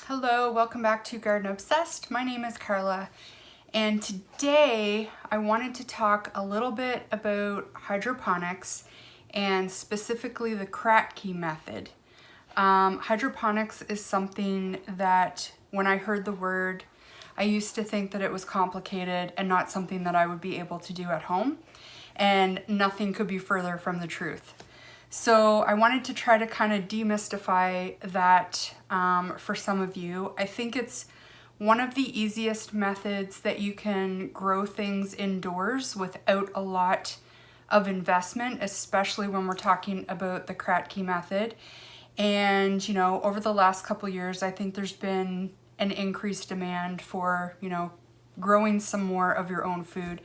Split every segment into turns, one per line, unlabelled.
Hello, welcome back to Garden Obsessed. My name is Carla, and today I wanted to talk a little bit about hydroponics and specifically the Kratky method. Hydroponics is something that when I heard the word, I used to think that it was complicated and not something that I would be able to do at home, and nothing could be further from the truth. So I wanted to try to kind of demystify that for some of you. I think it's one of the easiest methods that you can grow things indoors without a lot of investment, especially when we're talking about the Kratky method. And, you know, over the last couple years, I think there's been an increased demand for, growing some more of your own food.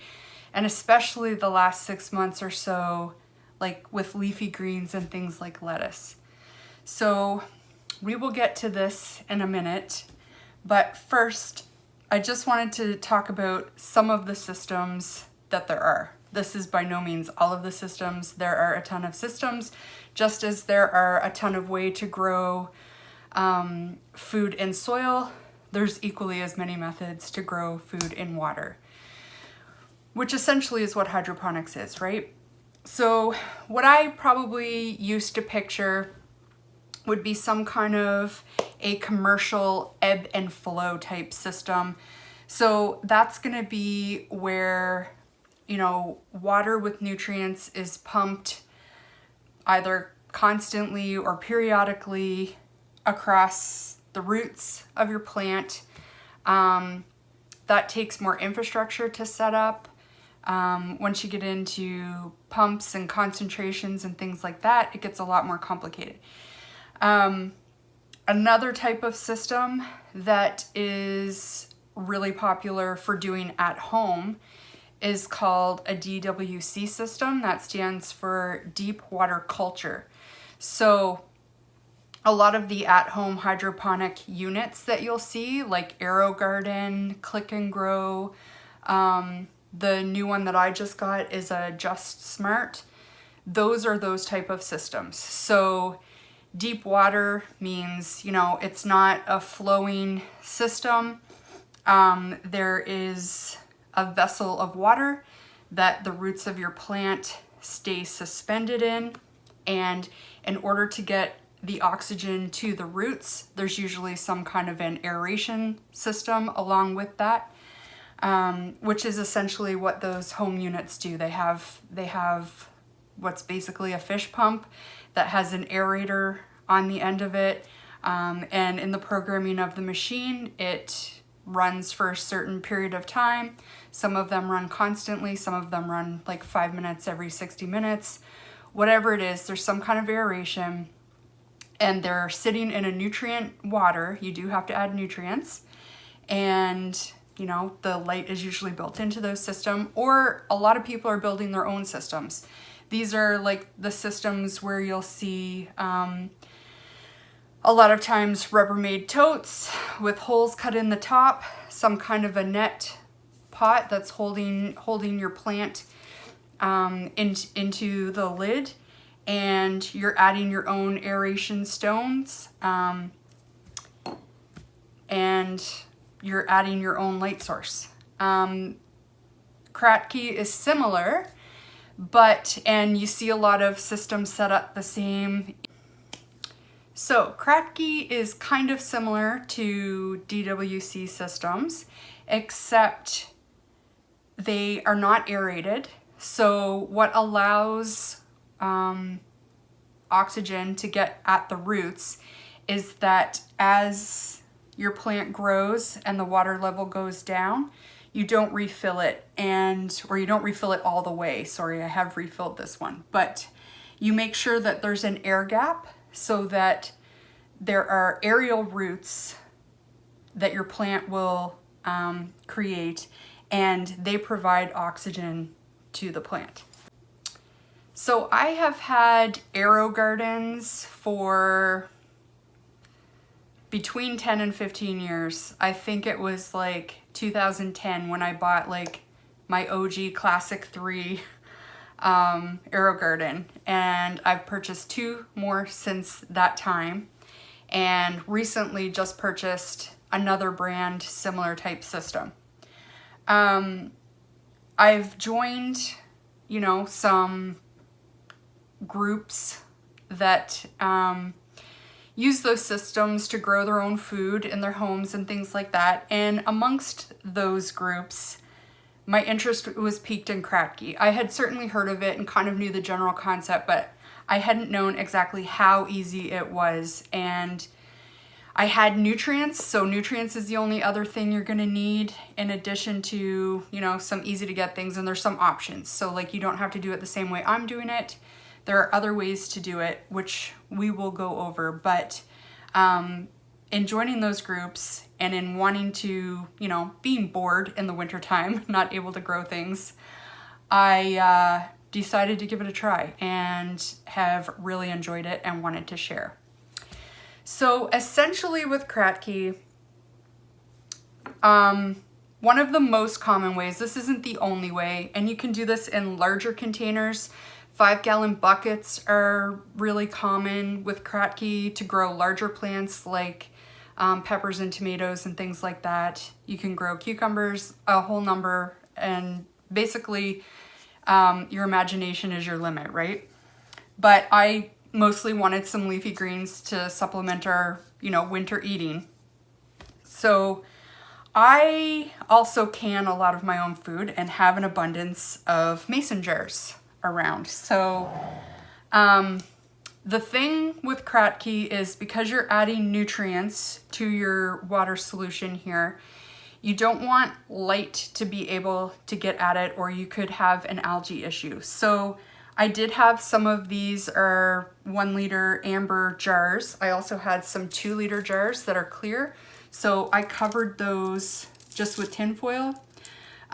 And especially the last 6 months or so, like with leafy greens and things like lettuce. So we will get to this in a minute, but first I just wanted to talk about some of the systems that there are. This is by no means all of the systems. There are a ton of systems, just as there are a ton of ways to grow food in soil. There's equally as many methods to grow food in water, which essentially is what hydroponics is, right? So what I probably used to picture would be some kind of a commercial ebb and flow type system. So that's going to be where, water with nutrients is pumped either constantly or periodically across the roots of your plant. That takes more infrastructure to set up. Once you get into pumps and concentrations and things like that, it gets a lot more complicated. Another type of system that is really popular for doing at home is called a DWC system. That stands for deep water culture. So a lot of the at-home hydroponic units that you'll see, like Aerogarden, Click and Grow, the new one that I just got is a Just Smart. Those are those type of systems. So deep water means, it's not a flowing system. There is a vessel of water that the roots of your plant stay suspended in. And in order to get the oxygen to the roots, there's usually some kind of an aeration system along with that. Which is essentially what those home units do. They have what's basically a fish pump that has an aerator on the end of it. And in the programming of the machine, it runs for a certain period of time. Some of them run constantly. Some of them run like 5 minutes every 60 minutes. Whatever it is, there's some kind of aeration. And they're sitting in a nutrient water. You do have to add nutrients. And the light is usually built into those systems, or a lot of people are building their own systems. These are like the systems where you'll see a lot of times Rubbermaid totes with holes cut in the top, some kind of a net pot that's holding your plant into the lid, and you're adding your own aeration stones, and you're adding your own light source. Kratky is similar, and you see a lot of systems set up the same. So Kratky is kind of similar to DWC systems, except they are not aerated. So what allows oxygen to get at the roots is that as your plant grows and the water level goes down, you don't refill it, or you don't refill it all the way. Sorry, I have refilled this one, but you make sure that there's an air gap so that there are aerial roots that your plant will create, and they provide oxygen to the plant. So I have had Aerogardens for between 10 and 15 years. I think it was like 2010 when I bought like my OG Classic 3 Aerogarden, and I've purchased 2 more since that time. and recently just purchased another brand similar type system. I've joined, you know, some groups that use those systems to grow their own food in their homes and things like that. And amongst those groups, my interest was piqued in Kratky. I had certainly heard of it and kind of knew the general concept, but I hadn't known exactly how easy it was. And I had nutrients, so nutrients is the only other thing you're gonna need in addition to, you know, some easy to get things, and there's some options. So like, you don't have to do it the same way I'm doing it. There are other ways to do it, which we will go over, but in joining those groups and in wanting to, you know, being bored in the wintertime, not able to grow things, I decided to give it a try and have really enjoyed it and wanted to share. So essentially with Kratky, one of the most common ways, this isn't the only way, and you can do this in larger containers. 5-gallon buckets are really common with Kratky to grow larger plants like peppers and tomatoes and things like that. You can grow cucumbers, a whole number, and basically your imagination is your limit, right? But I mostly wanted some leafy greens to supplement our, you know, winter eating. So I also can a lot of my own food and have an abundance of mason jars around. So the thing with Kratky is because you're adding nutrients to your water solution here, you don't want light to be able to get at it, or you could have an algae issue. So I did have some of these are 1 liter amber jars. I also had some 2 liter jars that are clear. So I covered those just with tin foil.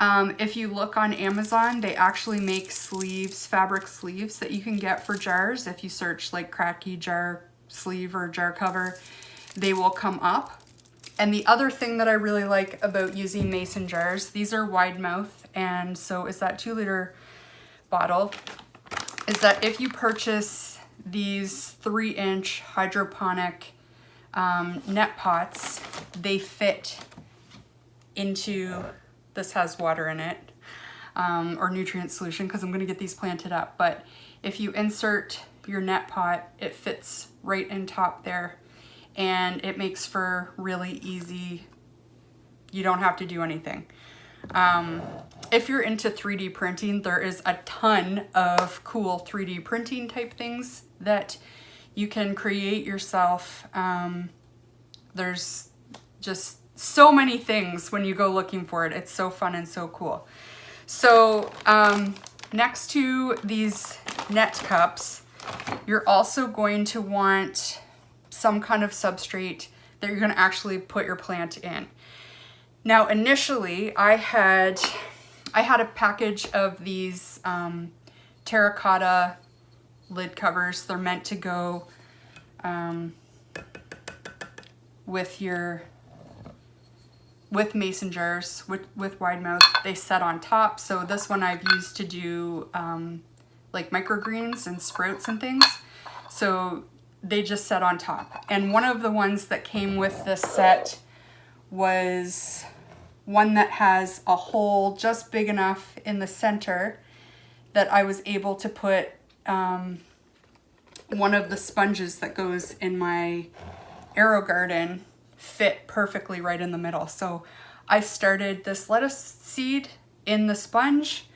If you look on Amazon, they actually make sleeves, fabric sleeves that you can get for jars. If you search like Kratky jar sleeve or jar cover, they will come up. And the other thing that I really like about using mason jars, these are wide mouth, and so is that 2 liter bottle, is that if you purchase these 3-inch hydroponic net pots, they fit into, this has water in it, or nutrient solution, because I'm going to get these planted up. But if you insert your net pot, it fits right in top there, and it makes for really easy, you don't have to do anything. If you're into 3D printing, there is a ton of cool 3D printing type things that you can create yourself. There's just so many things when you go looking for it. It's so fun and so cool. So next to these net cups, you're also going to want some kind of substrate that you're going to actually put your plant in. Now initially I had a package of these terracotta lid covers. They're meant to go with mason jars, with wide mouth. They set on top. So this one I've used to do like microgreens and sprouts and things. So they just set on top. And one of the ones that came with this set was one that has a hole just big enough in the center that I was able to put one of the sponges that goes in my Aerogarden fit perfectly right in the middle. So I started this lettuce seed in the sponge,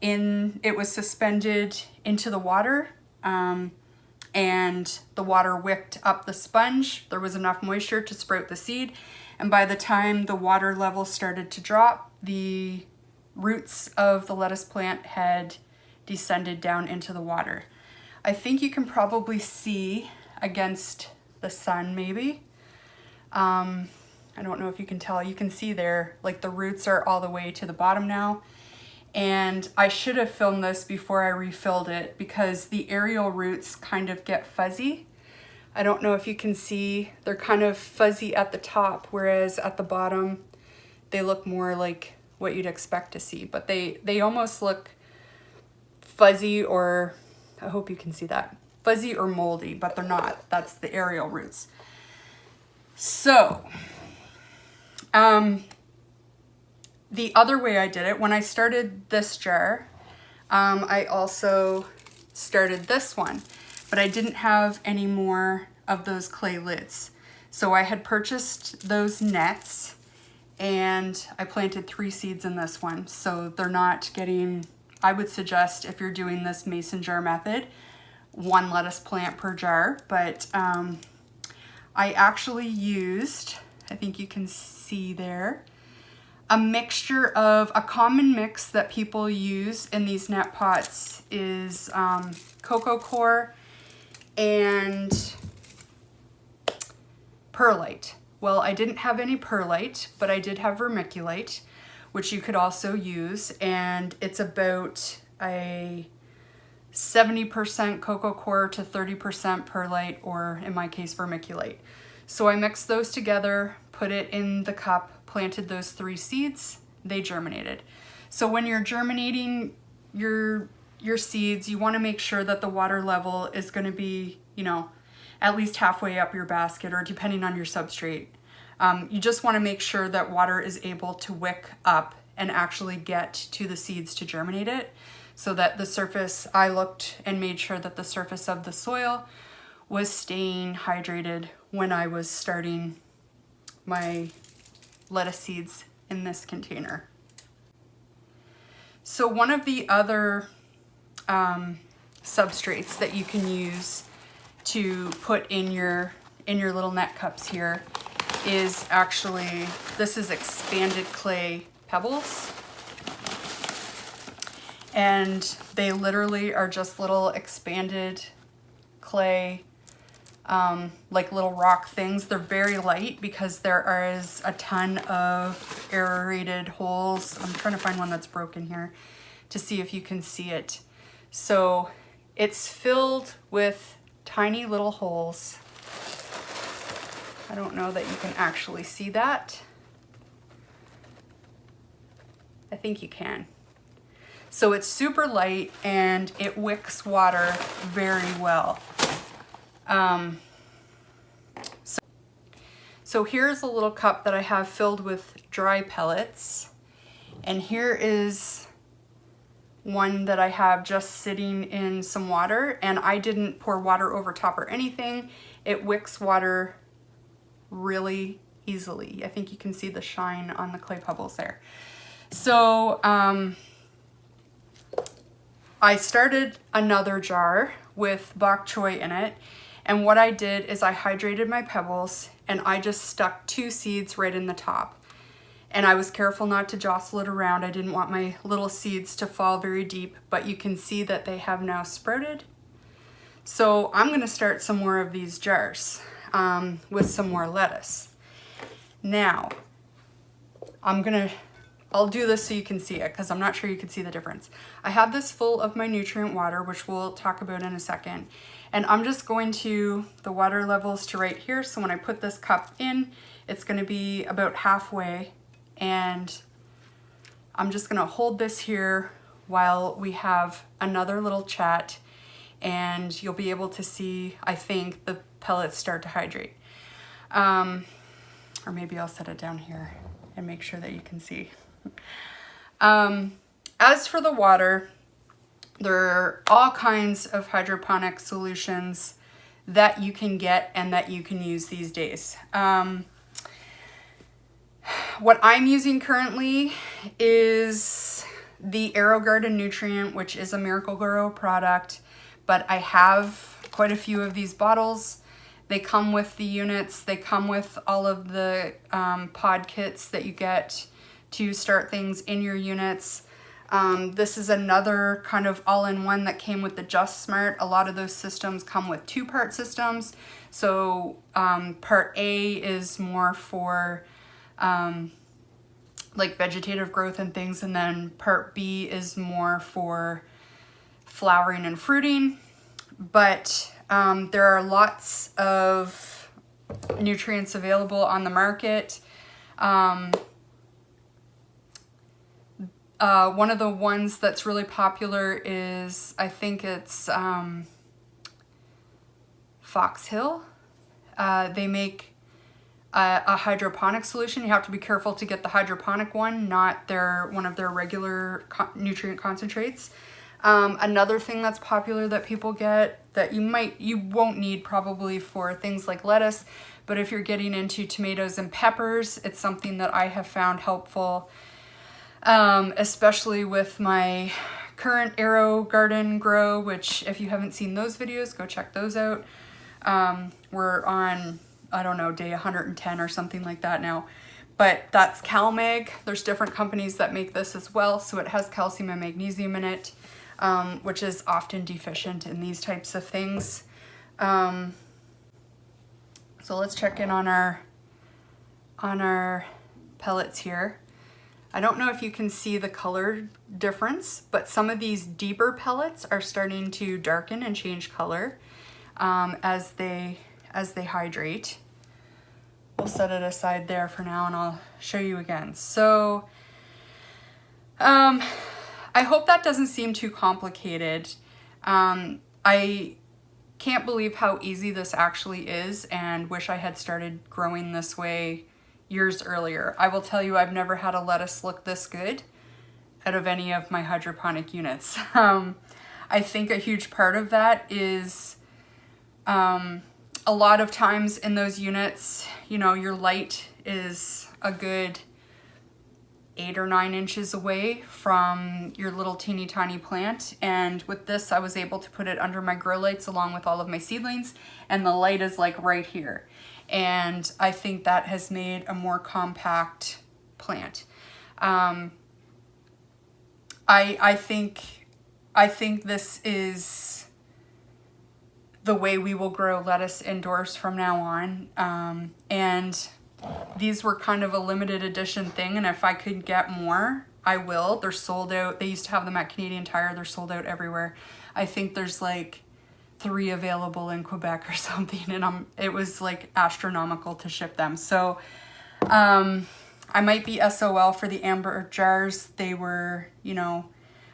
it was suspended into the water, and the water wicked up the sponge. There was enough moisture to sprout the seed, and by the time the water level started to drop, the roots of the lettuce plant had descended down into the water. I think you can probably see against the sun maybe. I don't know if you can tell. You can see there, like the roots are all the way to the bottom now. And I should have filmed this before I refilled it because the aerial roots kind of get fuzzy. I don't know if you can see, they're kind of fuzzy at the top, whereas at the bottom, they look more like what you'd expect to see. But they almost look fuzzy, or I hope you can see that, fuzzy or moldy, but they're not. That's the aerial roots. So, the other way I did it, when I started this jar, I also started this one, but I didn't have any more of those clay lids. So I had purchased those nets and I planted 3 seeds in this one. So they're not getting, I would suggest if you're doing this mason jar method, 1 lettuce plant per jar, but I actually used, I think you can see there, a mixture of, a common mix that people use in these net pots is cocoa coir and perlite. Well, I didn't have any perlite, but I did have vermiculite, which you could also use, and it's about a 70% cocoa coir to 30% perlite, or in my case, vermiculite. So I mixed those together, put it in the cup, planted those 3 seeds, they germinated. So when you're germinating your seeds, you want to make sure that the water level is going to be, you know, at least halfway up your basket, or depending on your substrate. You just want to make sure that water is able to wick up and actually get to the seeds to germinate it, so that the surface, I looked and made sure that the surface of the soil was staying hydrated when I was starting my lettuce seeds in this container. So one of the other substrates that you can use to put in your little net cups here is actually, this is expanded clay pebbles. And they literally are just little expanded clay, like little rock things. They're very light because there is a ton of aerated holes. I'm trying to find one that's broken here to see if you can see it. So it's filled with tiny little holes. I don't know that you can actually see that. I think you can. So it's super light and it wicks water very well. So here's a little cup that I have filled with dry pellets. And here is one that I have just sitting in some water, and I didn't pour water over top or anything. It wicks water really easily. I think you can see the shine on the clay pebbles there. So I started another jar with bok choy in it, and what I did is I hydrated my pebbles and I just stuck 2 seeds right in the top. And I was careful not to jostle it around. I didn't want my little seeds to fall very deep, but you can see that they have now sprouted. So I'm gonna start some more of these jars with some more lettuce. Now, I'll do this so you can see it, because I'm not sure you can see the difference. I have this full of my nutrient water, which we'll talk about in a second. And I'm just going to, the water levels to right here. So when I put this cup in, it's gonna be about halfway. And I'm just gonna hold this here while we have another little chat, and you'll be able to see, I think, the pellets start to hydrate. Or maybe I'll set it down here and make sure that you can see. As for the water, there are all kinds of hydroponic solutions that you can get and that you can use these days. What I'm using currently is the Aerogarden nutrient, which is a Miracle-Gro product, but I have quite a few of these bottles. They come with the units, they come with all of the pod kits that you get to start things in your units. This is another kind of all-in-one that came with the Just Smart. A lot of those systems come with 2-part systems. So part A is more for like vegetative growth and things, and then part B is more for flowering and fruiting. But there are lots of nutrients available on the market. One of the ones that's really popular is, I think it's Foxhill. They make a hydroponic solution. You have to be careful to get the hydroponic one, not one of their regular nutrient concentrates. Another thing that's popular that people get that you won't need probably for things like lettuce, but if you're getting into tomatoes and peppers, it's something that I have found helpful, especially with my current Aerogarden grow, which if you haven't seen those videos, go check those out. We're on, I don't know, day 110 or something like that now. But that's CalMag. There's different companies that make this as well. So it has calcium and magnesium in it, which is often deficient in these types of things. So let's check in on our pellets here. I don't know if you can see the color difference, but some of these deeper pellets are starting to darken and change color as they hydrate. We'll set it aside there for now and I'll show you again. So I hope that doesn't seem too complicated. I can't believe how easy this actually is and wish I had started growing this way years earlier. I will tell you, I've never had a lettuce look this good out of any of my hydroponic units. I think a huge part of that is a lot of times in those units, you know, your light is a good 8 or 9 inches away from your little teeny tiny plant. And with this, I was able to put it under my grow lights along with all of my seedlings, and the light is like right here. And I think that has made a more compact plant. I think this is the way we will grow lettuce indoors from now on. And these were kind of a limited edition thing, and if I could get more, I will. They're sold out. They used to have them at Canadian Tire. They're sold out everywhere. I think there's like 3 available in Quebec or something, and it was like astronomical to ship them. So I might be SOL for the amber jars. They were, you know,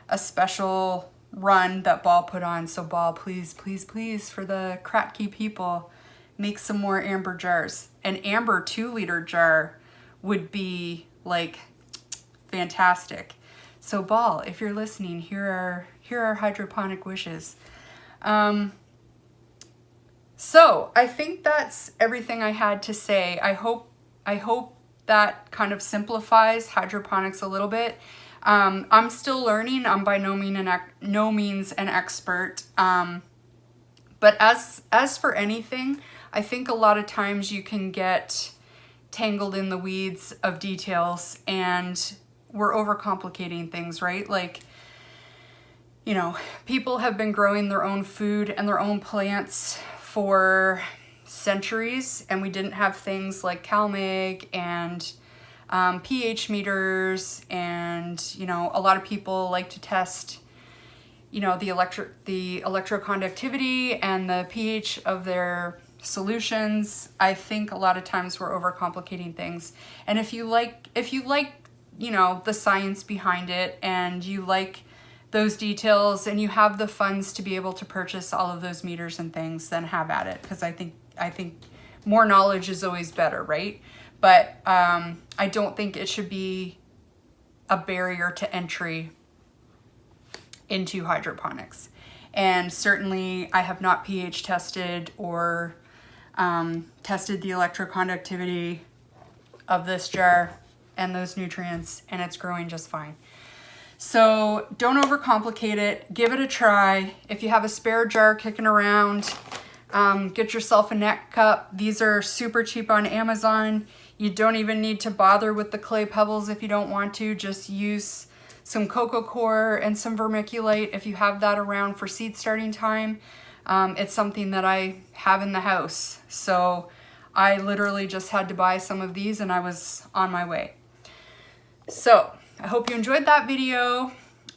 a special run that Ball put on. So Ball, please, please, please, for the Kratky people, make some more amber jars. An amber 2-liter jar would be like fantastic. So Ball, if you're listening, here are hydroponic wishes. So I think that's everything I had to say. I hope that kind of simplifies hydroponics a little bit. I'm still learning. I'm by no means an expert. But as for anything, I think a lot of times you can get tangled in the weeds of details, and we're overcomplicating things, right? Like, you know, people have been growing their own food and their own plants for centuries, and we didn't have things like CalMag and pH meters, and, you know, a lot of people like to test, you know, the electroconductivity and the pH of their solutions. I think a lot of times we're overcomplicating things. And if you like, you know, the science behind it, and you like those details, and you have the funds to be able to purchase all of those meters and things, then have at it. Because I think more knowledge is always better, right? But I don't think it should be a barrier to entry into hydroponics. And certainly I have not pH tested or tested the electroconductivity of this jar and those nutrients, and it's growing just fine. So don't overcomplicate it. Give it a try. If you have a spare jar kicking around, get yourself a net cup. These are super cheap on Amazon. You don't even need to bother with the clay pebbles if you don't want to. Just use some coco coir and some vermiculite if you have that around for seed starting time. It's something that I have in the house. So I literally just had to buy some of these and I was on my way. So I hope you enjoyed that video.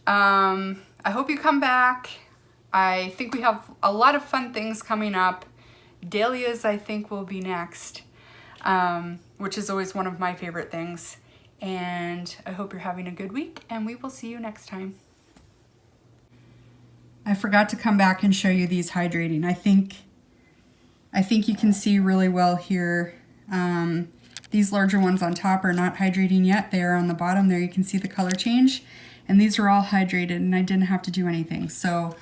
I hope you come back. I think we have a lot of fun things coming up. Dahlias, I think, will be next, which is always one of my favorite things. And I hope you're having a good week, and we will see you next time. I forgot to come back and show you these hydrating. I think you can see really well here. These larger ones on top are not hydrating yet. They are on the bottom there. You can see the color change. And these are all hydrated and I didn't have to do anything. So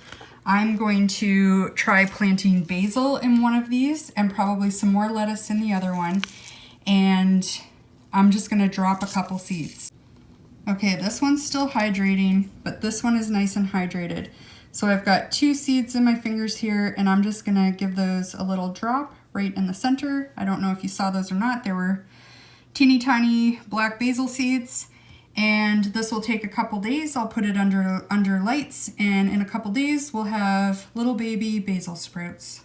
I'm going to try planting basil in one of these and probably some more lettuce in the other one. And I'm just gonna drop a couple seeds. Okay, this one's still hydrating, but this one is nice and hydrated. So I've got 2 seeds in my fingers here and I'm just gonna give those a little drop right in the center. I don't know if you saw those or not. They were teeny tiny black basil seeds. And this will take a couple days. I'll put it under lights and in a couple days we'll have little baby basil sprouts.